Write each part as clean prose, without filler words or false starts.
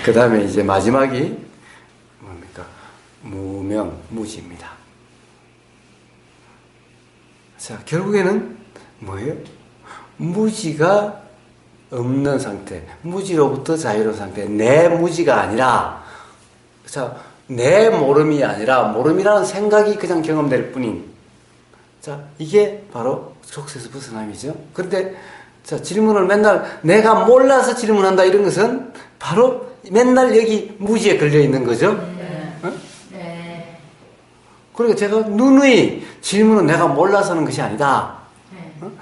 그 다음에 이제 마지막이 뭡니까? 무명무지입니다. 자, 결국에는 뭐예요? 무지가 없는 상태, 무지로부터 자유로운 상태, 내 무지가 아니라, 자, 내 모름이 아니라 모름이라는 생각이 그냥 경험될 뿐인, 자, 이게 바로 족쇄에서 벗어남이죠. 그런데 자, 질문을 맨날 내가 몰라서 질문한다 이런 것은 바로 맨날 여기 무지에 걸려 있는 거죠. 어? 네. 그러니까 제가 누누이 질문은 내가 몰라서 하는 것이 아니다. 어?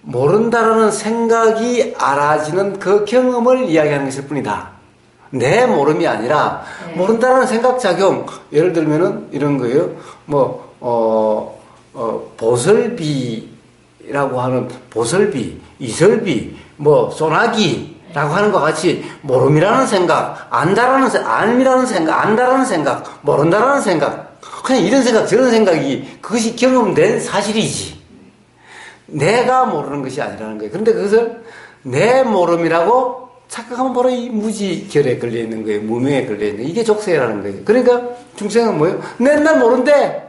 모른다라는 생각이 알아지는 그 경험을 이야기하는 것일 뿐이다. 내 모름이 아니라 모른다라는 생각작용, 예를 들면은 이런 거예요. 보설비라고 하는 보설비, 이설비, 소나기라고 하는 것 같이 모름이라는 생각, 안다라는 생각, 알미라는 생각, 안다라는 생각, 모른다라는 생각, 그냥 이런 생각, 저런 생각이 그것이 경험된 사실이지. 내가 모르는 것이 아니라는 거예요. 그런데 그것을 내 모름이라고 착각하면 바로 이 무지결에 걸려있는 거예요. 무명에 걸려있는 거예요. 이게 족쇄라는 거예요. 그러니까 중생은 뭐예요? 맨날 모른대.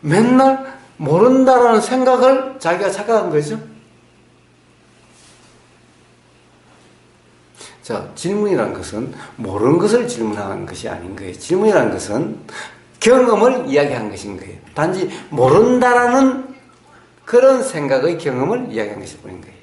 맨날 모른다라는 생각을 자기가 착각한 거죠. 자, 질문이라는 것은 모르는 것을 질문하는 것이 아닌 거예요. 질문이라는 것은 경험을 이야기한 것인 거예요. 단지 모른다라는 그런 생각의 경험을 이야기한 것일 뿐인 거예요.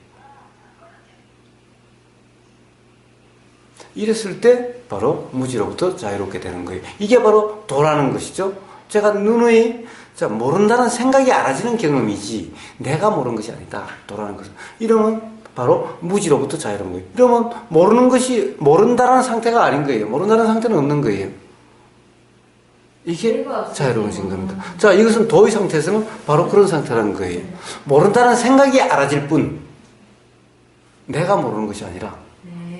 이랬을 때 바로 무지로부터 자유롭게 되는 거예요. 이게 바로 도라는 것이죠. 제가 누누이 모른다는 생각이 알아지는 경험이지 내가 모르는 것이 아니다. 도라는 것은. 이러면 바로 무지로부터 자유로운 거예요. 이러면 모르는 것이 모른다라는 상태가 아닌 거예요. 모른다는 상태는 없는 거예요. 이게 자유로워진 겁니다. 자, 이것은 도의 상태에서는 바로 그런 상태라는 거예요. 모른다는 생각이 알아질 뿐 내가 모르는 것이 아니라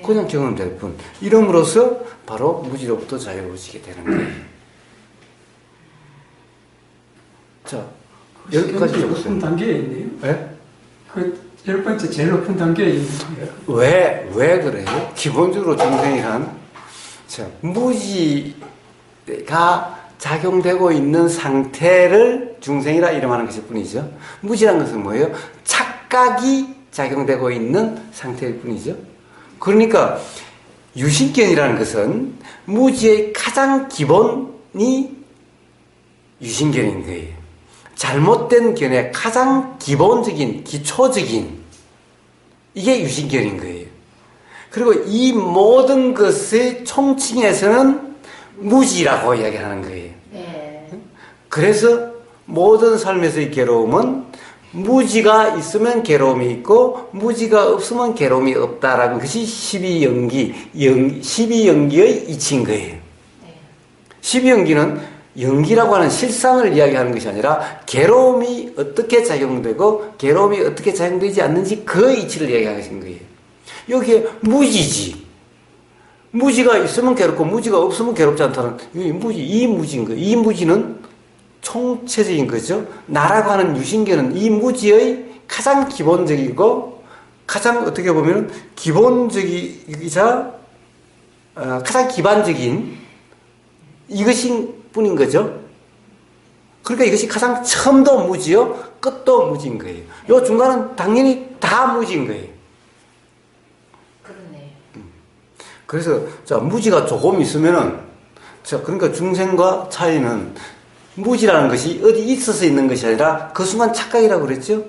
그냥 경험될 뿐. 이름으로써 바로 무지로부터 자유로워지게 되는 거예요. 자, 10가지 높은 단계에 있네요. 네? 그 10번째 제일 높은 단계에 있는 거예요. 왜 그래요? 기본적으로 중생이란 무지가 작용되고 있는 상태를 중생이라 이름하는 것일 뿐이죠. 무지라는 것은 뭐예요? 착각이 작용되고 있는 상태일 뿐이죠. 그러니까 유신견이라는 것은 무지의 가장 기본이 유신견인 거예요. 잘못된 견의 가장 기본적인, 기초적인 이게 유신견인 거예요. 그리고 이 모든 것의 총칭에서는 무지라고 이야기하는 거예요. 그래서 모든 삶에서의 괴로움은 무지가 있으면 괴로움이 있고 무지가 없으면 괴로움이 없다라는 것이 12연기의 이치인 거예요. 12연기는 연기라고 하는 실상을 이야기하는 것이 아니라 괴로움이 어떻게 작용되고 괴로움이 어떻게 작용되지 않는지 그 이치를 이야기하는 것인 거예요. 여기에 무지지. 무지가 있으면 괴롭고 무지가 없으면 괴롭지 않다는 이 무지인 거예요. 이 무지는 총체적인 거죠. 나라고 하는 유신견은 이 무지의 가장 기본적이고 가장 어떻게 보면 기본적이자 가장 기반적인 이것인 뿐인 거죠. 그러니까 이것이 가장 처음도 무지요, 끝도 무지인 거예요. 요 중간은 당연히 다 무지인 거예요. 그러네. 그래서 무지가 조금 있으면은 그러니까 중생과 차이는 무지라는 것이 어디 있어서 있는 것이 아니라 그 순간 착각이라고 그랬죠.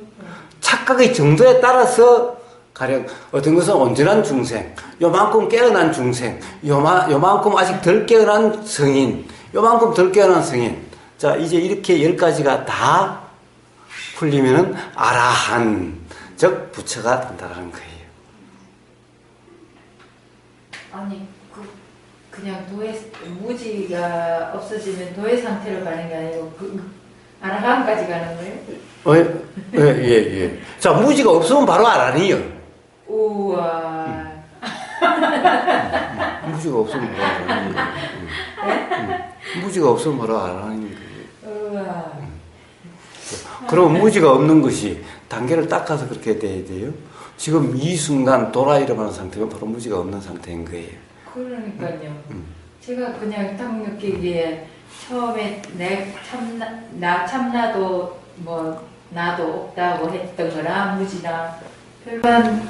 착각의 정도에 따라서 가령 어떤 것은 온전한 중생, 요만큼 깨어난 중생, 요만큼 아직 덜 깨어난 성인, 요만큼 덜 깨어난 성인. 자, 이제 이렇게 10가지가 다 풀리면은 아라한, 즉 부처가 된다는 거예요. 아니, 그냥 무지가 없어지면 도의 상태로 가는 게 아니고 아라한까지 가는 거예요? 예. 자, 무지가 없으면 바로 아라한이요. 우와. 무지가 없으면 바로 아라한이요. 무지가 없으면 바로 아라한인 거예요. 우와. 그럼 무지가 없는 것이 단계를 닦아서 그렇게 돼야 돼요. 지금 이 순간 돌아 일어나는 상태면 바로 무지가 없는 상태인 거예요. 그러니까요. 제가 그냥 딱 느끼기에 처음에 나 참나도 뭐 나도 없다고 했던 거랑 무지랑 별반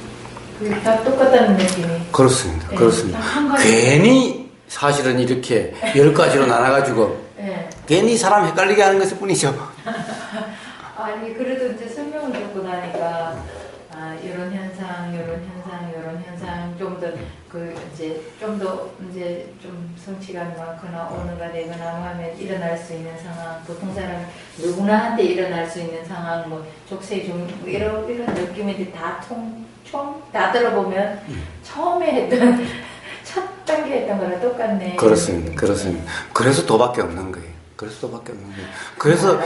다 똑같다는 느낌이. 그렇습니다. 네, 그렇습니다. 한 가지. 괜히 사실은 이렇게 10가지로 나눠가지고 네. 괜히 사람 헷갈리게 하는 것일 뿐이죠. 아니 그래도 이제 설명을 듣고 나니까 이런 현상, 이런 현상 좀 더 그 이제 좀 더 이제 좀 성취가 많거나 오너가 되거나 뭐 하면 일어날 수 있는 상황, 보통 사람 누구나 한테 일어날 수 있는 상황, 뭐 족쇄 좀 이런 느낌인데 다 들어보면 처음에 했던 첫 단계 했던 거랑 똑같네. 그렇습니다. 그렇습니다. 그래서 도밖에 없는 거예요. 그래서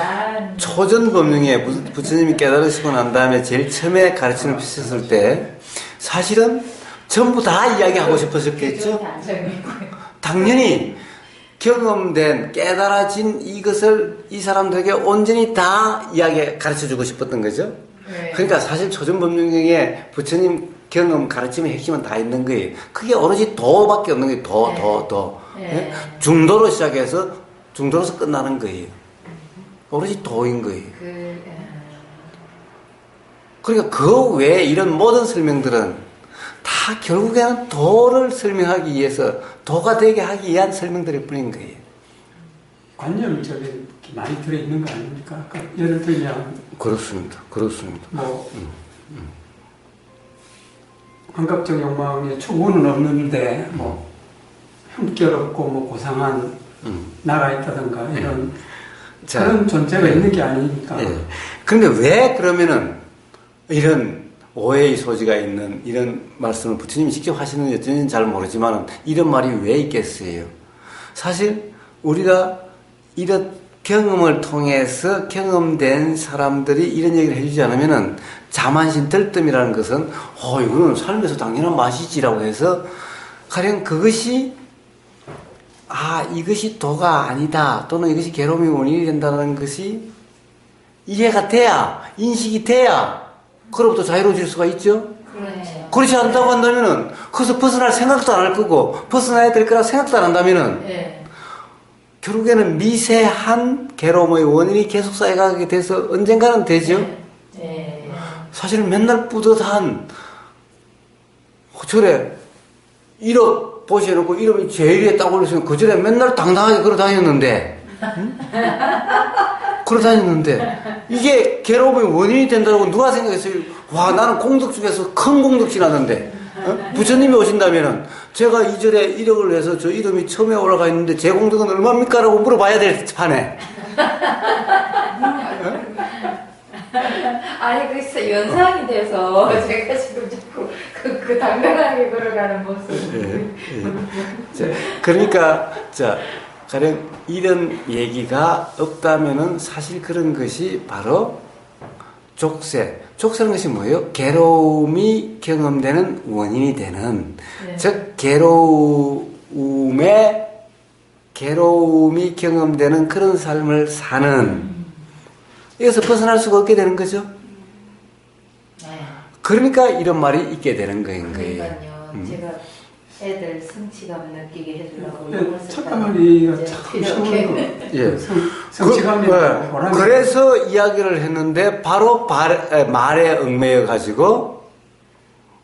초전 법령에 부처님이 깨달으시고 난 다음에 제일 처음에 가르침을 비쳤을 때 사실은 전부 다 이야기하고 싶으셨겠죠? 당연히 경험된 깨달아진 이것을 이 사람들에게 온전히 다 가르쳐주고 싶었던 거죠. 네. 그러니까 사실 초전 법령에 부처님 경험 가르침의 핵심은 다 있는 거예요. 그게 오로지 도밖에 없는 거예요. 도. 네. 중도로 시작해서 중도로서 끝나는 거예요. 오로지 도인 거예요. 그러니까 그 외에 이런 모든 설명들은 다 결국에는 도를 설명하기 위해서 도가 되게 하기 위한 설명들일 뿐인 거예요. 관념이 저기 많이 들어있는 거 아닙니까? 그러니까 예를 들면 그렇습니다. 뭐 환각적 욕망의 초구는 없는데 뭐 형결없고 뭐 고상한 나가 있다든가 이런 그런 존재가 있는 게 아니니까. 그런데 왜 그러면은 이런 오해의 소지가 있는 이런 말씀을 부처님이 직접 하시는지 어쩐지는 잘 모르지만 이런 말이 왜 있겠어요? 사실 우리가 이런 경험을 통해서 경험된 사람들이 이런 얘기를 해주지 않으면은 자만심 들뜸이라는 것은 이거는 삶에서 당연한 맛이지라고 해서 가령 그것이 이것이 도가 아니다 또는 이것이 괴로움의 원인이 된다는 것이 이해가 돼야 인식이 돼야 그로부터 자유로워질 수가 있죠. 그렇죠. 그렇지 않다고 한다면은 거기서 벗어날 생각도 안 할 거고 벗어나야 될 거라 생각도 안 한다면은 결국에는 미세한 괴로움의 원인이 계속 쌓여가게 돼서 언젠가는 되죠. 사실은 맨날 뿌듯한 절에 1억 보시해놓고 이름이 제일 위에 딱 올렸으면 그 절에 맨날 당당하게 걸어 다녔는데 걸어 다녔는데 이게 괴로움의 원인이 된다고 누가 생각했어요? 와, 나는 공덕 중에서 큰 공덕 지났는데 부처님이 오신다면은 제가 이 절에 1억을 내서 저 이름이 처음에 올라가 있는데 제 공덕은 얼마입니까? 라고 물어봐야 될 판에 아니 그 연상이 돼서 제가 지금 자꾸 그 당당하게 걸어가는 모습. 그러니까 가령 이런 얘기가 없다면은 사실 그런 것이 바로 족쇄라는 것이 뭐예요? 괴로움이 경험되는 원인이 되는 즉 괴로움이 경험되는 그런 삶을 사는 이것을 벗어날 수가 없게 되는 거죠. 그러니까 이런 말이 있게 되는 거예요. 그러니까요. 제가 애들 성취감 느끼게 해주려고 잠깐만요. 참 쉬운 성취감이 그래서 이야기를 했는데 바로 말에 얽매여 가지고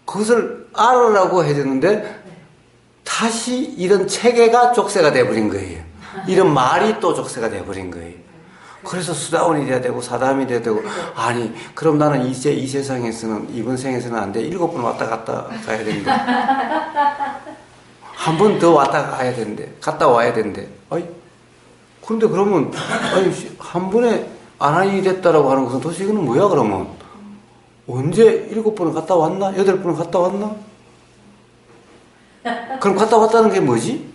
그것을 알으라고 해줬는데 다시 이런 체계가 족쇄가 돼버린 거예요. 이런 말이 또 족쇄가 돼버린 거예요. 그래서 수다원이 돼야 되고 사담이 돼야 되고 아니 그럼 나는 이제 이 세상에서는 이번 생에서는 안 돼. 7번 왔다 갔다 가야 되는데 한 번 더 왔다 가야 되는데 갔다 와야 되는데 그런데 그러면 한 번에 안 하니 됐다라고 하는 것은 도대체 이거는 뭐야 그러면 언제 7번을 갔다 왔나? 8번을 갔다 왔나? 그럼 갔다 왔다는 게 뭐지?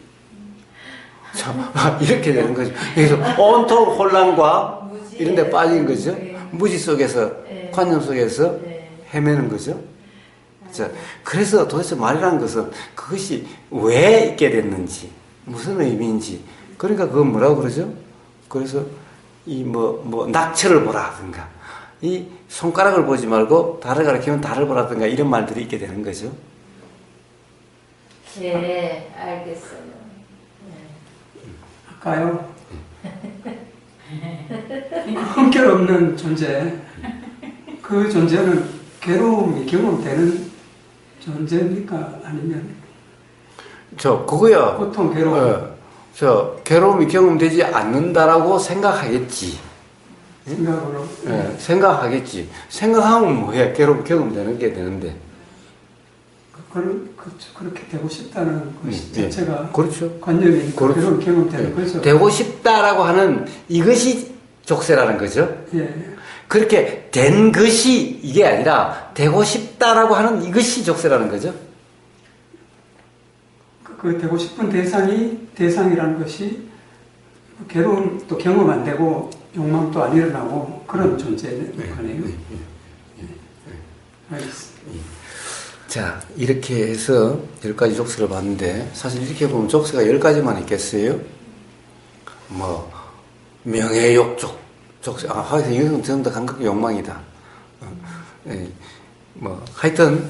이렇게 되는 거죠. 그래서 온통 혼란과 이런 데 빠진 거죠. 무지 속에서, 관념 속에서 헤매는 거죠. 그래서 도대체 말이라는 것은 그것이 왜 있게 됐는지, 무슨 의미인지. 그러니까 그건 뭐라고 그러죠? 그래서 낙처를 보라든가, 이 손가락을 보지 말고 달을 가리키면 달을 보라든가 이런 말들이 있게 되는 거죠. 네, 알겠어요. 할까요? 형결없는 존재, 그 존재는 괴로움이 경험되는 존재입니까? 아니면 그거야. 고통, 괴로움 괴로움이 경험되지 않는다라고 생각하겠지. 생각으로 생각하겠지. 생각하면 뭐해? 괴로움 경험되는 게 되는데. 그렇게 되고 싶다는 것이 예. 자체가 그렇죠. 관념이니까 그렇죠. 괴로움 경험되는 예. 거죠. 되고 싶다라고 하는 이것이 족쇄라는 거죠. 예. 그렇게 된 것이 이게 아니라 되고 싶다라고 하는 이것이 족쇄라는 거죠. 그 되고 싶은 대상이라는 것이 괴로움도 경험 안 되고 욕망도 안 일어나고 그런 존재네요. 알겠습니다. 자, 이렇게 해서 10가지 족쇄를 봤는데, 사실 이렇게 보면 족쇄가 10가지만 있겠어요? 뭐, 명예욕 족쇄. 하여튼 이것은 전부 다 감각 욕망이다. 하여튼,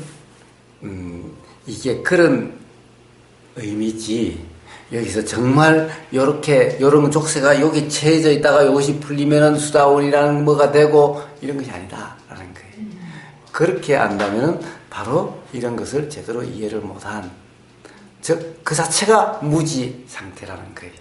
이게 그런 의미지. 여기서 정말 요런 족쇄가 여기 채워져 있다가 이것이 풀리면은 수다원이라는 뭐가 되고, 이런 것이 아니다라는 거예요. 그렇게 안다면은 바로 이런 것을 제대로 이해를 못한, 즉, 그 자체가 무지 상태라는 거예요.